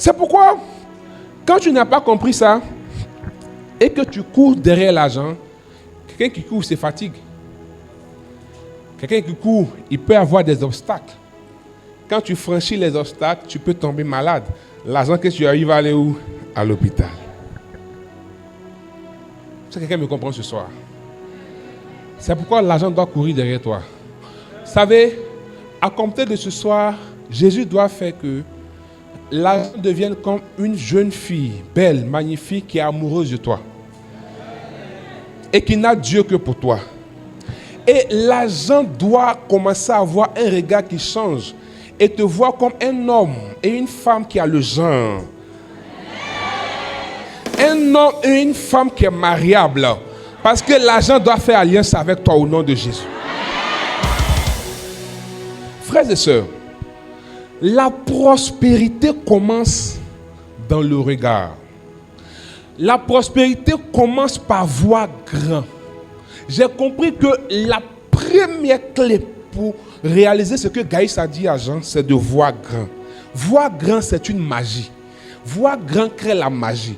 C'est pourquoi, quand tu n'as pas compris ça, et que tu cours derrière l'argent, quelqu'un qui court se fatigue. Quelqu'un qui court, il peut avoir des obstacles. Quand tu franchis les obstacles, tu peux tomber malade. L'argent que tu arrives à aller où? À l'hôpital. Est-ce que quelqu'un me comprend ce soir? C'est pourquoi l'argent doit courir derrière toi. Vous savez, à compter de ce soir, Jésus doit faire que l'argent devienne comme une jeune fille, belle, magnifique, qui est amoureuse de toi. Et qui n'a Dieu que pour toi. Et l'argent doit commencer à avoir un regard qui change. Et te voir comme un homme et une femme qui a le genre. Un homme et une femme qui est mariable. Parce que l'argent doit faire alliance avec toi au nom de Jésus. Frères et sœurs, la prospérité commence dans le regard. La prospérité commence par voir grand. J'ai compris que la première clé pour réaliser ce que Gaïs a dit à Jean, c'est de voir grand. Voir grand, c'est une magie. Voir grand crée la magie.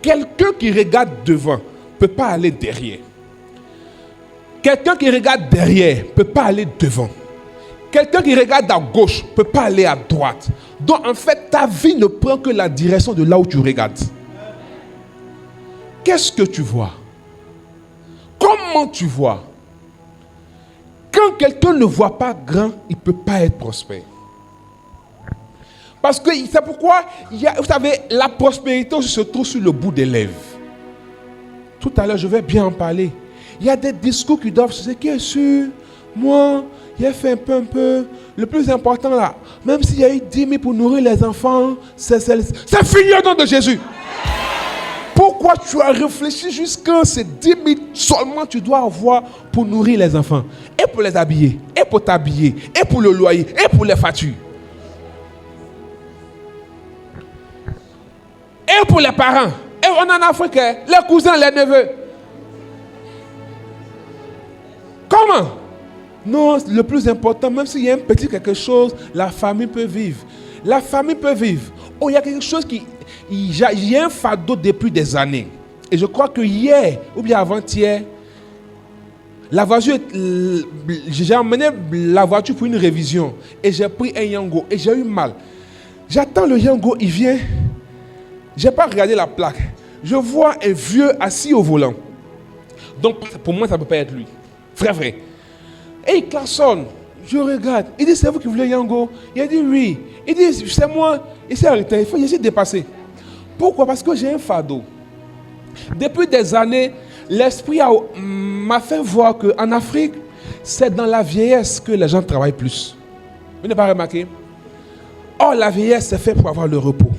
Quelqu'un qui regarde devant ne peut pas aller derrière. Quelqu'un qui regarde derrière ne peut pas aller devant. Quelqu'un qui regarde à gauche ne peut pas aller à droite. Donc en fait, ta vie ne prend que la direction de là où tu regardes. Qu'est-ce que tu vois? Comment tu vois? Quand quelqu'un ne voit pas grand, il ne peut pas être prospère. Parce que c'est pourquoi, vous savez, la prospérité se trouve sur le bout des lèvres. Tout à l'heure, je vais bien en parler. Il y a des discours qui doivent se dire, qui est sûr, moi, il a fait un peu. Le plus important là, même s'il y a eu 10 000 pour nourrir les enfants, c'est fini au nom de Jésus. Pourquoi tu as réfléchi jusqu'à ces 10 000 seulement tu dois avoir pour nourrir les enfants? Et pour les habiller, et pour t'habiller, et pour le loyer, et pour les factures. Et pour les parents. Et on en Afrique, les cousins, les neveux. Comment? Non, le plus important, même s'il y a un petit quelque chose, la famille peut vivre. La famille peut vivre. Oh, il y a quelque chose qui... Il y a un fardeau depuis des années. Et je crois que hier, ou bien avant-hier, la voiture, j'ai emmené la voiture pour une révision. Et j'ai pris un Yango. Et j'ai eu mal. J'attends le Yango, il vient. Je n'ai pas regardé la plaque. Je vois un vieux assis au volant. Donc, pour moi, ça ne peut pas être lui. Frère. Et il klaxonne. Je regarde. Il dit, c'est vous qui voulez Yango? Il a dit, oui. Il dit, c'est moi. Il s'est arrêté. Il faut essayer de dépasser. Pourquoi? Parce que j'ai un fardeau. Depuis des années, l'esprit m'a fait voir qu'en Afrique, c'est dans la vieillesse que les gens travaillent plus. Vous n'avez pas remarqué? Or, la vieillesse, c'est fait pour avoir le repos.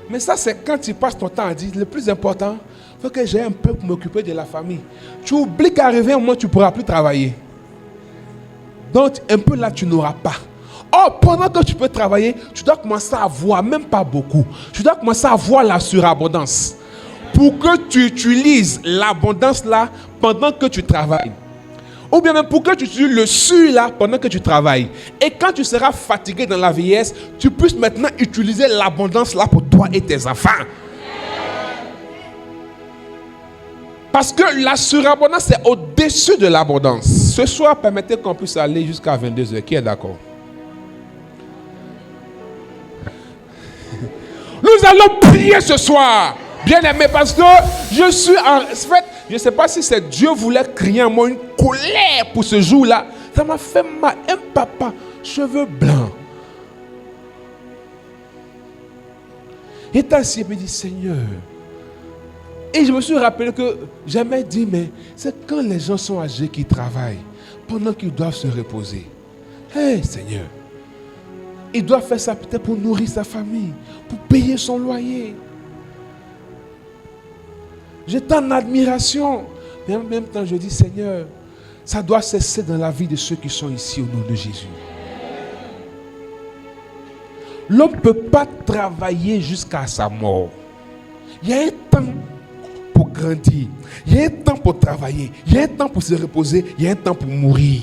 Mais ça, c'est quand tu passes ton temps à dire, le plus important, il faut que j'ai un peu pour m'occuper de la famille. Tu oublies qu'arriver un moment, tu ne pourras plus travailler. Donc, un peu là, tu n'auras pas. Or, pendant que tu peux travailler, tu dois commencer à voir, même pas beaucoup, tu dois commencer à voir la surabondance. Pour que tu utilises l'abondance là pendant que tu travailles. Ou bien même pour que tu utilises le sur là pendant que tu travailles. Et quand tu seras fatigué dans la vieillesse, tu puisses maintenant utiliser l'abondance là pour toi et tes enfants. Parce que la surabondance est au-dessus de l'abondance. Ce soir, permettez qu'on puisse aller jusqu'à 22h. Qui est d'accord? Nous allons prier ce soir, bien aimé, parce que je suis en fait, je ne sais pas si c'est Dieu voulait crier en moi une colère pour ce jour-là. Ça m'a fait mal. Un papa, cheveux blancs. Il est assis et me dit, Seigneur. Et je me suis rappelé que j'aimais dire, mais c'est quand les gens sont âgés qu'ils travaillent, pendant qu'ils doivent se reposer. Hé, Seigneur. Il doit faire ça peut-être pour nourrir sa famille, pour payer son loyer. J'étais en admiration. Mais en même temps, je dis, Seigneur, ça doit cesser dans la vie de ceux qui sont ici au nom de Jésus. L'homme ne peut pas travailler jusqu'à sa mort. Il y a un temps pour grandir. Il y a un temps pour travailler. Il y a un temps pour se reposer. Il y a un temps pour mourir.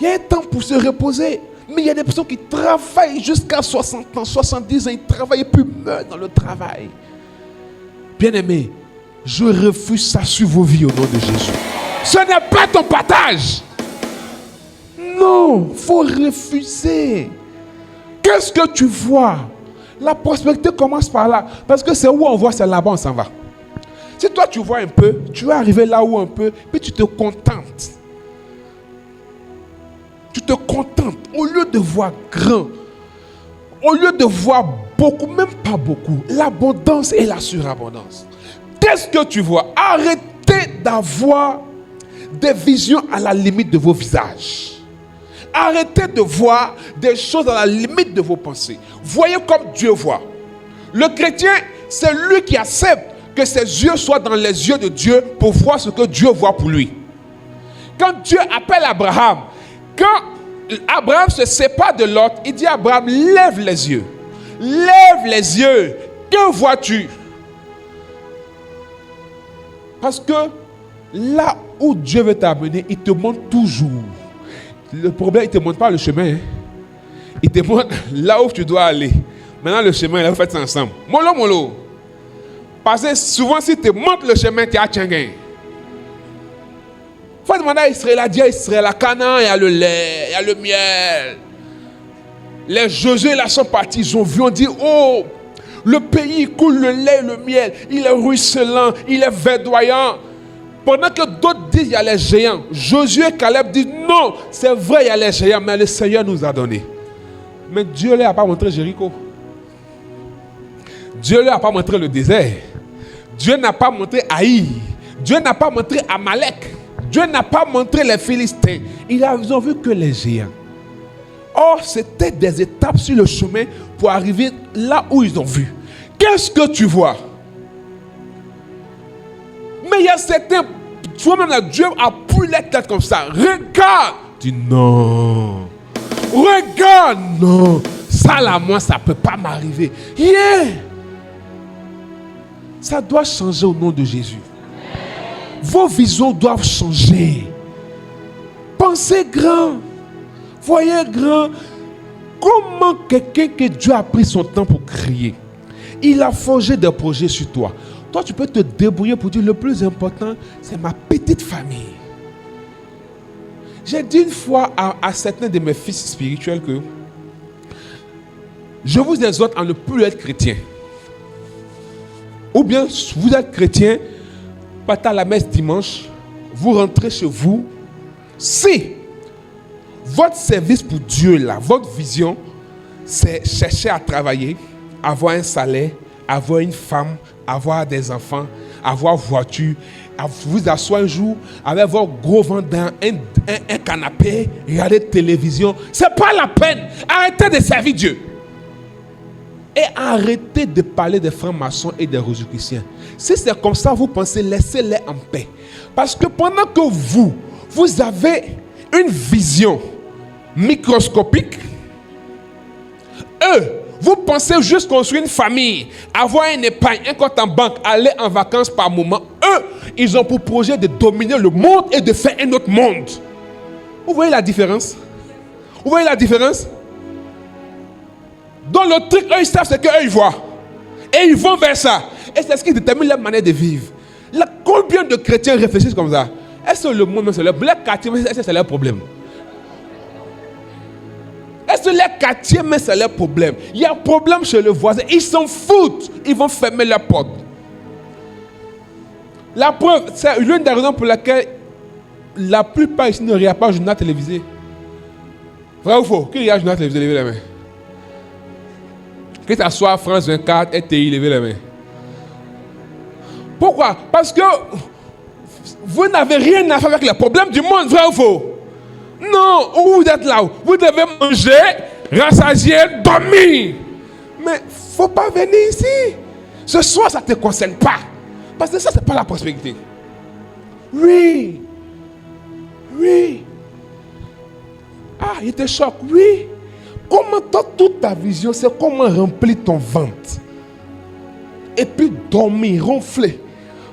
Il y a un temps pour se reposer. Mais il y a des personnes qui travaillent jusqu'à 60 ans, 70 ans, ils travaillent et puis meurent dans le travail. Bien-aimé, je refuse ça sur vos vies au nom de Jésus. Ce n'est pas ton partage. Non, il faut refuser. Qu'est-ce que tu vois? La prospérité commence par là. Parce que c'est où on voit, c'est là-bas on s'en va. Si toi tu vois un peu, tu vas arriver là où un peu, puis tu te contentes. Tu te contentes. Au lieu de voir grand, au lieu de voir beaucoup, même pas beaucoup, l'abondance et la surabondance. Qu'est-ce que tu vois? Arrêtez d'avoir des visions à la limite de vos visages. Arrêtez de voir des choses à la limite de vos pensées. Voyez comme Dieu voit. Le chrétien, c'est lui qui accepte que ses yeux soient dans les yeux de Dieu pour voir ce que Dieu voit pour lui. Quand Dieu appelle Abraham, quand Abraham se sépare de Lot, il dit à Abraham, lève les yeux. Lève les yeux. Que vois-tu? Parce que là où Dieu veut t'amener, il te montre toujours. Le problème, il ne te montre pas le chemin. Il te montre là où tu dois aller. Maintenant, le chemin, là, vous faites ça ensemble. Mollo, mollo. Parce que souvent, si tu montres le chemin, tu as tchanguin. Il faut demander à Israël, à Dieu, Israël, à Canaan, il y a le lait, il y a le miel. Les Josué là sont partis, ils ont vu, on dit, oh, le pays coule le lait et le miel. Il est ruisselant, il est verdoyant. Pendant que d'autres disent, il y a les géants. Josué et Caleb disent, non, c'est vrai, il y a les géants, mais le Seigneur nous a donné. Mais Dieu ne leur a pas montré Jéricho. Dieu ne leur a pas montré le désert. Dieu n'a pas montré Haï. Dieu n'a pas montré Amalek. Dieu n'a pas montré les Philistins. Ils n'ont vu que les géants. Or, c'était des étapes sur le chemin pour arriver là où ils ont vu. Qu'est-ce que tu vois? Mais il y a certains, toi-même là, Dieu a pu les têtes comme ça. Regarde. Tu dis non. Regarde, non. Ça là, moi, ça ne peut pas m'arriver. Yeah. Ça doit changer au nom de Jésus. Vos visions doivent changer. Pensez grand. Voyez grand. Comment quelqu'un que Dieu a pris son temps pour créer, il a forgé des projets sur toi. Toi, tu peux te débrouiller pour dire le plus important, c'est ma petite famille. J'ai dit une fois à certains de mes fils spirituels que je vous exhorte à ne plus être chrétien. Ou bien vous êtes chrétien, partez à la messe dimanche, vous rentrez chez vous. Si votre service pour Dieu là, votre vision, c'est chercher à travailler, avoir un salaire, avoir une femme, avoir des enfants, avoir voiture, vous asseoir un jour avec votre gros ventre dans un canapé, regarder télévision, c'est pas la peine. Arrêtez de servir Dieu. Et arrêtez de parler des francs-maçons et des rosicruciens. Si c'est comme ça, vous pensez, laissez-les en paix. Parce que pendant que vous avez une vision microscopique, eux, vous pensez juste construire une famille, avoir une épargne, un compte en banque, aller en vacances par moment. Eux, ils ont pour projet de dominer le monde et de faire un autre monde. Vous voyez la différence? Vous voyez la différence? Donc le truc, eux, ils savent ce qu'eux, ils voient. Et ils vont vers ça. Et c'est ce qui détermine leur manière de vivre. Là, combien de chrétiens réfléchissent comme ça? Est-ce que le monde, c'est leur quartier, est-ce que c'est leur problème? Est-ce que les quartiers, mais c'est leur problème? Il y a un problème chez le voisin. Ils s'en foutent. Ils vont fermer leurs portes. La preuve, c'est l'une des raisons pour laquelle la plupart ici ne regardent pas le journal télévisé. Vrai ou faux? Qui regarde le journal télévisé? Levez la main. Que ça soit France 24, RTI, levez la main. Pourquoi? Parce que vous n'avez rien à faire avec les problèmes du monde. Vrai ou faux? Non, vous êtes là. Vous devez manger, rassasier, dormir. Mais il ne faut pas venir ici. Ce soir, ça ne te concerne pas. Parce que ça, ce n'est pas la prospérité. Oui. Oui. Ah, il te choque. Oui. Comment toi, toute ta vision, c'est comment remplir ton ventre. Et puis dormir, ronfler.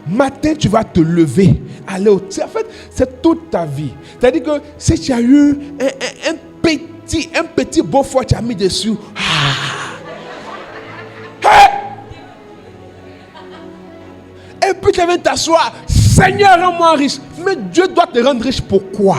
Matin, tu vas te lever, aller au... En fait, c'est toute ta vie. C'est-à-dire que si tu as eu un petit beau foie tu as mis dessus. Hey! Et puis tu viens t'asseoir. Seigneur, rends-moi riche. Mais Dieu doit te rendre riche pourquoi?